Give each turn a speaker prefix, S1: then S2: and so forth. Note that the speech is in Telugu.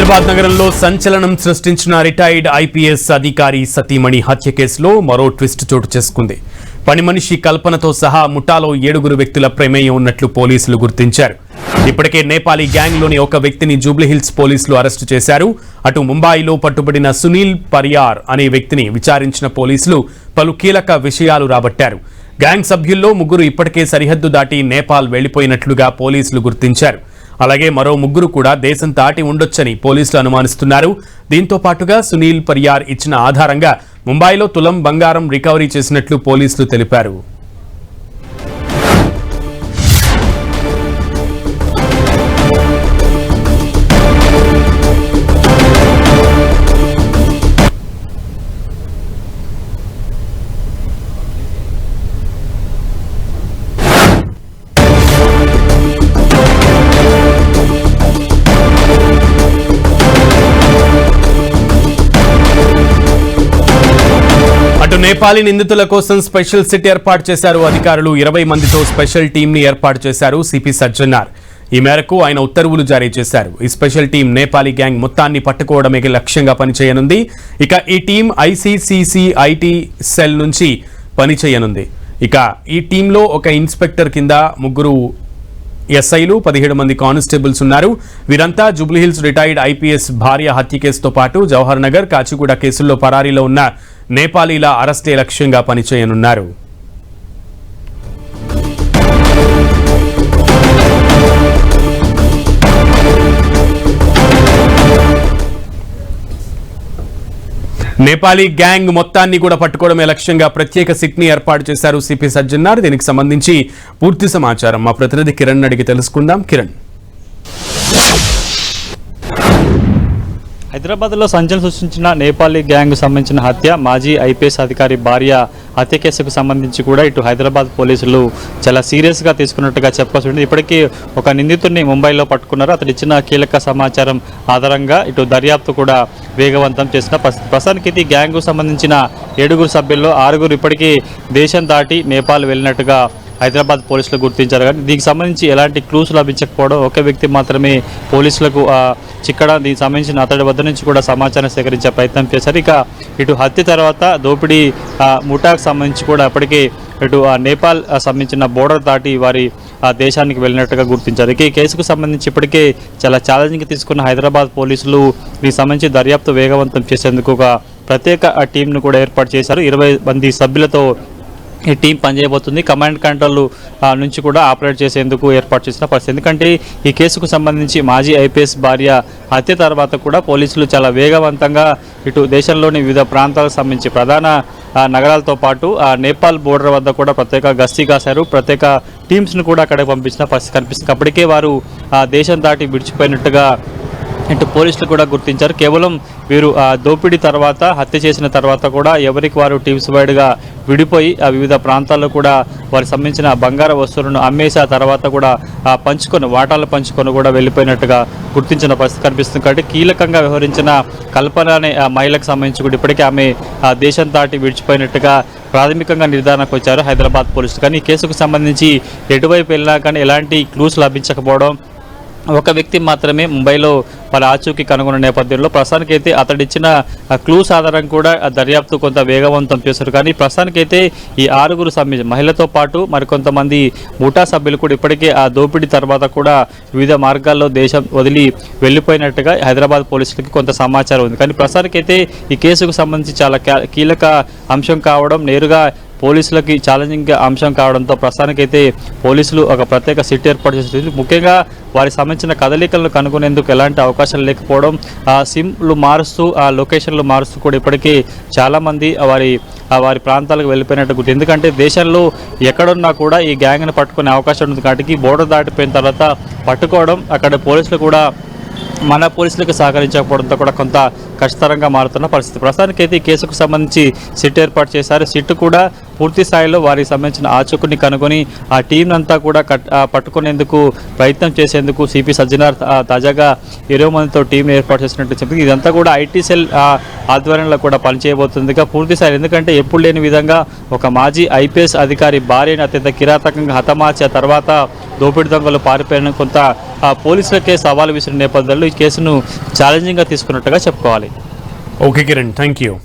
S1: హైదరాబాద్ నగరంలో సంచలనం సృష్టించిన రిటైర్డ్ ఐపీఎస్ అధికారి సతీమణి హత్య కేసులో మరో ట్విస్ట్ చోటు చేసుకుంది. పని మనిషి కల్పనతో సహా ముఠాలో 7 వ్యక్తుల ప్రమేయం ఉన్నట్లు పోలీసులు గుర్తించారు. ఇప్పటికే నేపాలీ గ్యాంగ్లోని ఒక వ్యక్తిని జూబ్లీహిల్స్ పోలీసులు అరెస్టు చేశారు. అటు ముంబాయిలో పట్టుబడిన సునీల్ పరియార్ అనే వ్యక్తిని విచారించిన పోలీసులు పలు కీలక విషయాలు రాబట్టారు. గ్యాంగ్ సభ్యుల్లో 3 ఇప్పటికే సరిహద్దు దాటి నేపాల్ వెళ్లిపోయినట్లుగా పోలీసులు గుర్తించారు. అలాగే మరో 3 కూడా దేశం దాటి ఉండొచ్చని పోలీసులు అనుమానిస్తున్నారు. దీంతో పాటుగా సునీల్ పరియార్ ఇచ్చిన ఆధారంగా ముంబైలో తులం బంగారం రికవరీ చేసినట్లు పోలీసులు తెలిపారు. అటు నేపాలీ నిందితుల కోసం స్పెషల్ సిట్ ఏర్పాటు చేశారు అధికారులు. 20 మందితో స్పెషల్ టీం ని ఏర్పాటు చేశారు సిపి సజ్జనార్. ఈ మేరకు ఆయన ఉత్తర్వులు జారీ చేశారు. ఈ స్పెషల్ టీం నేపాలీ గ్యాంగ్ మొత్తాన్ని పట్టుకోవడమే లక్ష్యంగా పనిచేయనుంది. ఇక ఈ టీం ఐసీసీసీఐటీ సెల్ నుంచి పనిచేయనుంది. ఇక ఈ టీంలో ఒక ఇన్స్పెక్టర్ కింద 3 ఎస్ఐలు, 17 మంది కానిస్టేబుల్స్ ఉన్నారు. వీరంతా జూబ్లీహిల్స్ రిటైర్డ్ ఐపీఎస్ భార్య హత్య కేసుతో పాటు జవహర్ నగర్, కాచిగూడ కేసుల్లో పరారీలో ఉన్న నేపాలీల అరెస్టే లక్ష్యంగా పనిచేయనున్నారు. నేపాలీ గ్యాంగ్ మొత్తాన్ని కూడా పట్టుకోవడమే లక్ష్యంగా ప్రత్యేక సిట్ ని ఏర్పాటు చేశారు సిపి సజ్జనార్. దీనికి సంబంధించి పూర్తి సమాచారం మా ప్రతినిధి కిరణ్ అడిగి తెలుసుకుందాం. కిరణ్,
S2: హైదరాబాద్లో సంచలనం సృష్టించిన నేపాలీ గ్యాంగ్ సంబంధించిన హత్య, మాజీ ఐపీఎస్ అధికారి భార్య హత్య కేసుకు సంబంధించి కూడా ఇటు హైదరాబాద్ పోలీసులు చాలా సీరియస్గా తీసుకున్నట్టుగా చెప్పాల్సి ఉంటుంది. ఇప్పటికీ ఒక నిందితుడిని ముంబైలో పట్టుకున్నారు. అతడు ఇచ్చిన కీలక సమాచారం ఆధారంగా ఇటు దర్యాప్తు కూడా వేగవంతం చేసిన ప్రస్తుతానికి ఇది గ్యాంగ్కు సంబంధించిన 7 సభ్యుల్లో 6 ఇప్పటికీ దేశం దాటి నేపాల్ వెళ్ళినట్టుగా హైదరాబాద్ పోలీసులు గుర్తించారు. కానీ దీనికి సంబంధించి ఎలాంటి క్లూస్ లభించకపోవడం, ఒక వ్యక్తి మాత్రమే పోలీసులకు చిక్కడం, దీనికి సంబంధించిన అతడి వద్ద నుంచి కూడా సమాచారం సేకరించే ప్రయత్నం చేశారు. ఇక ఇటు హత్య తర్వాత దోపిడీ ముఠాకు సంబంధించి కూడా అప్పటికే ఇటు నేపాల్ సంబంధించిన బోర్డర్ దాటి వారి దేశానికి వెళ్ళినట్టుగా గుర్తించారు. ఈ కేసుకు సంబంధించి ఇప్పటికే చాలా ఛాలెంజింగ్ తీసుకున్న హైదరాబాద్ పోలీసులు దీనికి సంబంధించి దర్యాప్తు వేగవంతం చేసేందుకు ఒక ప్రత్యేక టీంను కూడా ఏర్పాటు చేశారు. 20 మంది సభ్యులతో ఈ టీం పనిచేయబోతుంది. కమాండ్ కంట్రోల్ నుంచి కూడా ఆపరేట్ చేసేందుకు ఏర్పాటు చేసిన పరిస్థితి. ఎందుకంటే ఈ కేసుకు సంబంధించి మాజీ ఐపీఎస్ భార్య హత్య తర్వాత కూడా పోలీసులు చాలా వేగవంతంగా ఇటు దేశంలోని వివిధ ప్రాంతాలకు సంబంధించి ప్రధాన నగరాలతో పాటు నేపాల్ బోర్డర్ వద్ద కూడా ప్రత్యేక గస్తీ కాశారు. ప్రత్యేక టీమ్స్ను కూడా అక్కడికి పంపించిన పరిస్థితి కనిపిస్తుంది. అప్పటికే వారు దేశం దాటి విడిచిపోయినట్టుగా ఇటు పోలీసులు కూడా గుర్తించారు. కేవలం వీరు దోపిడీ తర్వాత, హత్య చేసిన తర్వాత కూడా ఎవరికి వారు టీమ్స్ వైడ్గా విడిపోయి వివిధ ప్రాంతాల్లో కూడా వారికి సంబంధించిన బంగారు వస్తువులను అమ్మేసి ఆ తర్వాత కూడా వాటాలు పంచుకొని కూడా వెళ్ళిపోయినట్టుగా గుర్తించిన పరిస్థితి కనిపిస్తుంది. కాబట్టి కీలకంగా వ్యవహరించిన కల్పన అనే మహిళకు సంబంధించి కూడా ఇప్పటికే ఆమె దేశం దాటి విడిచిపోయినట్టుగా ప్రాథమికంగా నిర్ధారణకు వచ్చారు హైదరాబాద్ పోలీసులు. కానీ ఈ కేసుకు సంబంధించి ఎటువైపు వెళ్ళినా కానీ ఎలాంటి క్లూస్ లభించకపోవడం, ఒక వ్యక్తి మాత్రమే ముంబైలో వాళ్ళ ఆచూకీ కనుగొన్న నేపథ్యంలో ప్రస్తుతానికైతే అతడిచ్చిన క్లూస్ ఆధారం కూడా దర్యాప్తు కొంత వేగవంతం చేశారు. కానీ ప్రస్తుతానికైతే ఈ 6 సభ్యులు మహిళతో పాటు మరికొంతమంది ముఠా సభ్యులు కూడా ఇప్పటికే ఆ దోపిడీ తర్వాత కూడా వివిధ మార్గాల్లో దేశం వదిలి వెళ్ళిపోయినట్టుగా హైదరాబాద్ పోలీసులకి కొంత సమాచారం ఉంది. కానీ ప్రస్తుతానికైతే ఈ కేసుకు సంబంధించి చాలా కీలక అంశం కావడం, నేరుగా పోలీసులకి ఛాలెంజింగ్ అంశం కావడంతో ప్రస్తుతానికైతే పోలీసులు ఒక ప్రత్యేక సిట్ ఏర్పాటు చేస్తుంది. ముఖ్యంగా వారికి సంబంధించిన కదలికలను కనుగొనేందుకు ఎలాంటి అవకాశాలు లేకపోవడం, సిమ్లు మారుస్తూ లొకేషన్లు మారుస్తూ కూడా ఇప్పటికీ చాలామంది వారి ప్రాంతాలకు వెళ్ళిపోయినట్టు గుర్తు. ఎందుకంటే దేశంలో ఎక్కడున్నా కూడా ఈ గ్యాంగ్ని పట్టుకునే అవకాశం ఉంటుంది. కాబట్టి బోర్డర్ దాటిపోయిన తర్వాత పట్టుకోవడం, అక్కడ పోలీసులు కూడా మన పోలీసులకు సహకరించకపోవడంతో కూడా కొంత కష్టతరంగా మారుతున్న పరిస్థితి. ప్రస్తుతానికైతే ఈ కేసుకు సంబంధించి సిట్ ఏర్పాటు చేశారు. సిట్ కూడా పూర్తి స్థాయిలో వారికి సంబంధించిన ఆచూకుని కనుగొని ఆ టీం అంతా కూడా పట్టుకునేందుకు ప్రయత్నం చేసేందుకు సిపి సజ్జనార్ తాజాగా 20 మందితో టీం ఏర్పాటు చేసినట్టు చెప్పింది. ఇదంతా కూడా ఐటీ సెల్ ఆధ్వర్యంలో కూడా పనిచేయబోతుందిగా పూర్తి స్థాయి. ఎందుకంటే ఎప్పుడు లేని విధంగా ఒక మాజీ ఐపీఎస్ అధికారి భార్యను అత్యంత కిరాతకంగా హతమార్చి ఆ తర్వాత దోపిడీ దొంగలు పారిపోయిన కొంత పోలీసులకే సవాలు విసిరిన నేపథ్యంలో ఈ కేసును ఛాలెంజింగ్గా తీసుకున్నట్టుగా చెప్పుకోవాలి.
S1: Okay Kiran, thank you.